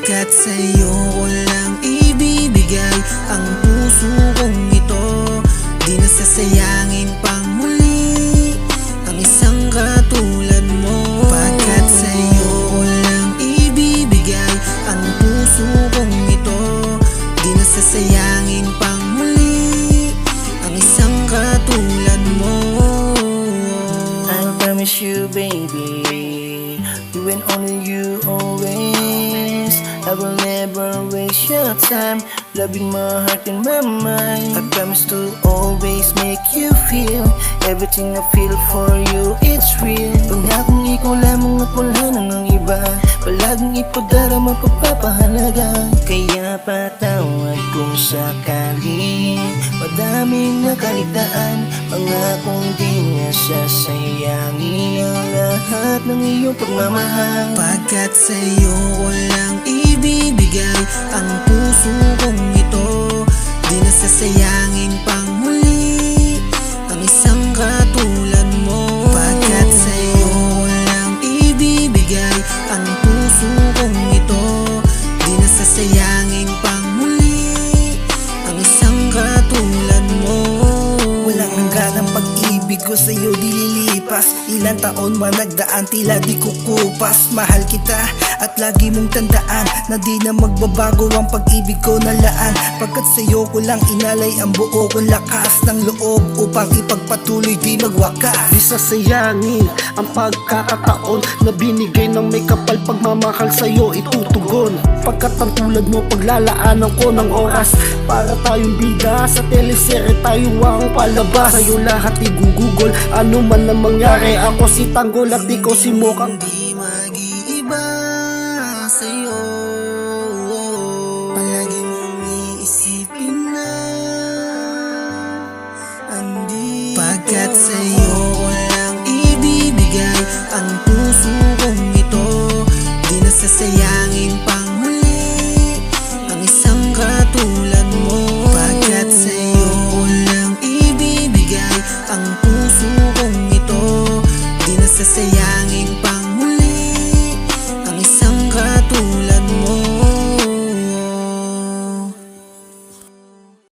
Pagkat sa'yo ko lang ibibigay ang puso kong ito. Di na sasayangin pang muli ang isang katulad mo. Pagkat sa'yo ko lang ibibigay ang puso kong ito. Di na sasayangin pang muli ang isang katulad mo. I promise you, baby, you and only you always. I will never waste your time, loving my heart and my mind. I promise to always make you feel everything I feel for you, it's real. Pangakong ikaw lamang at wala nang ang iba, palaging ipadarama pagpapahalaga. Kaya patawad kung sakali madaming nakaligtaan, pangakong di na sasayangin ang lahat ng iyong pagmamahal. Pagkat sa'yo ko lang ibibigay ang puso kong ito. Di na sasayangin pang muli ang isang katulad mo. Pagkat sa'yo ko lang ibibigay ang puso kong ito. Di na sasayangin pang muli ang isang katulad mo. Walang hangganang pag-ibig ko sa'yo di lilipas. Ilang taon man nagdaan tila di kukupas. Mahal kita at lagi mong tandaan na di na magbabago ang pag-ibig ko na laan. Pagkat sa'yo ko lang inalay ang buo kong lakas ng loob upang ipagpatuloy di magwakas. Di sasayangin ang pagkakataon na binigay ng may kapal pagmamahal sa'yo itutugon. Pagkat ang tulad mo paglalaanan ko ng oras para tayong bida sa teleserye tayo ang palabas. Sa'yo lahat igugugol ano man ang mangyari. Ako si Tanggol at ikaw si Mokang. Hindi mag-iiba sa'yo, palagi mong iisipin na andito. Pagkat sa'yo ko lang ibibigay ang puso kong ito. Di na sasayangin pang muli ang isang katulad mo. Pagkat sa'yo ko lang ibibigay ang puso kong ito. Di na sasayangin